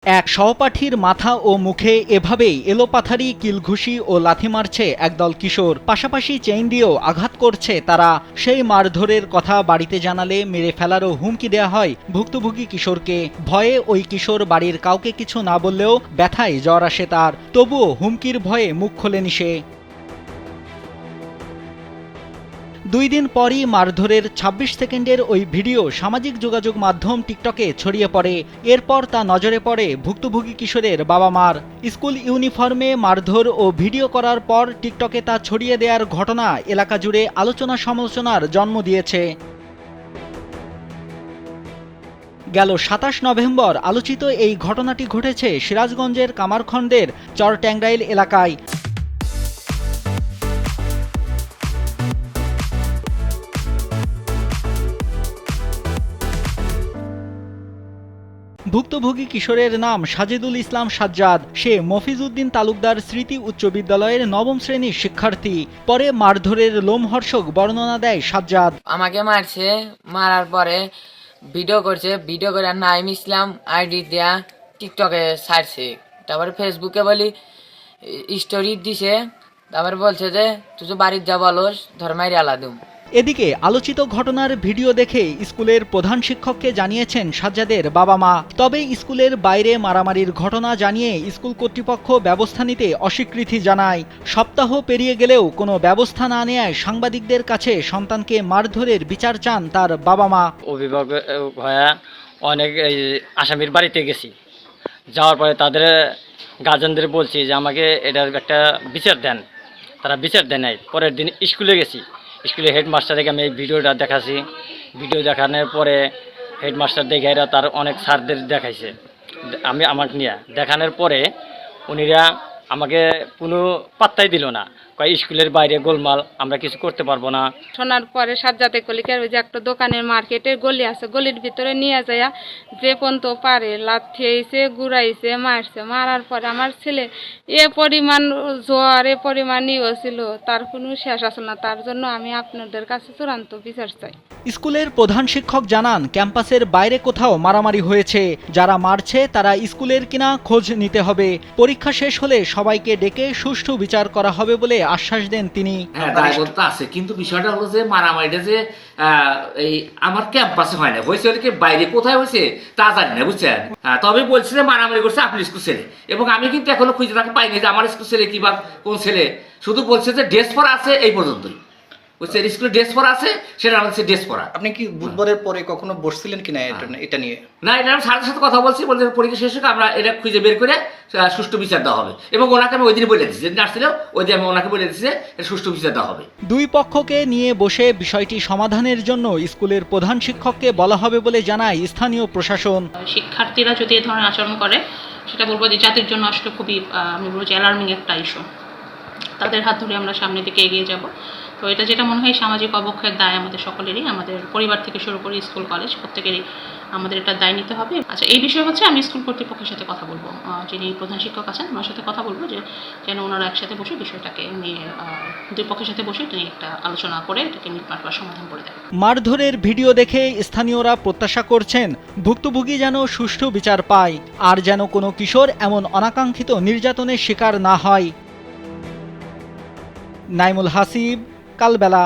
এক সহপাঠীর মাথা ও মুখে এভাবেই এলোপাথারি কিলঘুষি ও লাথি মারছে একদল কিশোর, পাশাপাশি চেইন দিয়েও আঘাত করছে তারা। সেই মারধরের কথা বাড়িতে জানালে মেরে ফেলারও হুমকি দেয়া হয় ভুক্তভোগী কিশোরকে। ভয়ে ওই কিশোর বাড়ির কাউকে কিছু না বললেও ব্যথায় জ্বর আসে তার, তবুও হুমকির ভয়ে মুখ খোলেনি সে। 2 দিন পরই মারধরের 26 সেকেন্ডের ওই ভিডিও সামাজিক যোগাযোগ মাধ্যম টিকটকে ছড়িয়ে পড়ে। এরপর তা নজরে পড়ে ভুক্তভোগী কিশোরের বাবা মার। স্কুল ইউনিফর্মে মারধর ও ভিডিও করার পর টিকটকে তা ছড়িয়ে দেওয়ার ঘটনা এলাকা জুড়ে আলোচনা সমালোচনার জন্ম দিয়েছে। গেল 27 নভেম্বর আলোচিত এই ঘটনাটি ঘটেছে সিরাজগঞ্জের কামারখন্দের চরট্যাংরাইল এলাকায়। ভুক্তভোগী কিশোরের নাম সাজেদুল ইসলাম সাজ্জাদ। সে মফিজউদ্দিন তালুকদার স্মৃতি উচ্চ বিদ্যালয়ের 9ম শ্রেণীর শিক্ষার্থী। পরে মারধরের লোমহর্ষক বর্ণনা দেয় সাজ্জাদ। আমাকে মারছে, মারার পরে ভিডিও করছে, ভিডিও করে নাইম ইসলাম আইডি দেয়া টিকটকে ছাড়ছে। তারপরে ফেসবুকে বলি স্টোরি দিছে, তারপরে বলছে যে তুই তো বাড়ির যা বলস ধর্মাইরে আলাদুম। এদিকে আলোচিত ঘটনার ভিডিও দেখে স্কুলের প্রধান শিক্ষককে জানিয়েছেন সাজ্জাদের বাবা মা। তবে স্কুলের বাইরে মারামারির ঘটনা জানিয়ে স্কুল কর্তৃপক্ষ ব্যবস্থা নিতে অস্বীকৃতি জানায়। সপ্তাহ পেরিয়ে গেলেও কোনো ব্যবস্থা না নেয়ায় সাংবাদিকদের কাছে সন্তানকে মারধরের বিচার চান তার বাবা মা। অভিভাবক হয়ে অনেক আসামির বাড়িতে গেছি, যাওয়ার পরে তাদের গার্জেনদের বলছি যে আমাকে এটার একটা বিচার দেন। তারা বিচার দেয় নাই। পরের দিন স্কুলে গেছি, স্কুলে হেডমাস্টারকে আমি এই ভিডিওটা দেখাছি। ভিডিও দেখানোর পরে হেডমাস্টার দেখে এরা তার অনেক স্যারদের দেখাইছে, আমাকে নিয়ে দেখানোর পরে উনিরা আমাকে কোনো পাত্তাই দিল না। কয় স্কুলের বাইরে গোলমাল, আমরা কিছু করতে পারবো না। শোনার পরে সাজ্জাদে কলিকার ওই যে একটা দোকানের মার্কেটের গলি আছে, গলির ভিতরে নিয়ে যায় যে পর্যন্ত পারে লাথিয়েছে, গুড়াইছে, মারছে। মারার পরে আমার ছেলে এ পরিমাণ জ্বর, এ পরিমাণ ইয়ে ছিল, তার কোনো শেষ আসল না। তার জন্য আমি আপনাদের কাছে চূড়ান্ত বিচার চাই। স্কুলের প্রধান শিক্ষক জানান, ক্যাম্পাসের বাইরে কোথাও মারামারি হয়েছে। যারা মারছে তারা স্কুলের কিনা খোঁজ নিতে হবে। পরীক্ষা শেষ হলে সবাইকে ডেকে সুষ্ঠু বিচার করা হবে বলে আশ্বাস দেন তিনি। হ্যাঁ, দায়বদ্ধ আছে, কিন্তু বিষয়টা হলো যে মারামারিটা যে এই আমার ক্যাম্পাসে হয় না, হয়েছে কি বাইরে কোথায় হয়েছে তা জানি না, বুঝছেন। তবে বলছে যে মারামারি করছে আপনার স্কুল ছেলে, এবং আমি কিন্তু এখনো খুঁজে তাকে পাইনি যে আমার স্কুল ছেলে কিংবা কোন ছেলে। শুধু বলছে যে ড্রেস পরা আছে, এই পর্যন্তই। স্কুলে ড্রেস পরা আছে, সেটা হচ্ছে ড্রেস পরা। আপনি কি বুধবারের পরে কখনো বসছিলেন কিনা এটা নিয়ে? না, এটা আমি স্যারের সাথে কথা বলছি, বলতে পরীক্ষা শেষ হোক, আমরা এটা খুঁজে বের করে সুষ্ঠু বিচার দেওয়া হবে। এবং ওনাকে আমি ওই দিন বলে দিচ্ছি, যেদিন আসছিল ওই দিন আমি ওনাকে বলে দিচ্ছি যে সুষ্ঠু বিচার দেওয়া হবে। দুই পক্ষকে নিয়ে বসে বিষয়টি সমাধানের জন্য স্কুলের প্রধান শিক্ষককে বলা হবে বলে জানায় স্থানীয় প্রশাসন। শিক্ষার্থীরা যদি এ ধরনের আচরণ করে, সেটা বলবো যে জাতির জন্য আসলে খুবই আমি বলবো যে অ্যালার্মিং একটা ইস্যু। তাদের হাত ধরে আমরা সামনের দিকে এগিয়ে যাব। তো এটা যেটা মনে হয় সামাজিক অবক্ষয়ের দায় আমাদের সকলেরই, আমাদের পরিবার থেকে শুরু করে স্কুল কলেজ প্রত্যেকেরই আমাদের এটা দায় নিতে হবে। আচ্ছা, এই বিষয়ে হচ্ছে আমি স্কুল কর্তৃপক্ষের সাথে কথা বলবো, যিনি প্রধান শিক্ষক আছেন ওনার সাথে কথা বলবো, যে যেন ওনারা একসাথে বসে বিষয়টাকে নিয়ে দুই পক্ষের সাথে বসে নিয়ে একটা আলোচনা করে এটাকে মিটমাট বা সমাধান করে দেয়। মারধরের ভিডিও দেখে স্থানীয়রা প্রত্যাশা করছেন ভুক্তভোগী যেন সুষ্ঠু বিচার পায়, আর যেন কোনো কিশোর এমন অনাকাঙ্ক্ষিত নির্যাতনের শিকার না হয়। নাইমুল হাসিব, কালবেলা।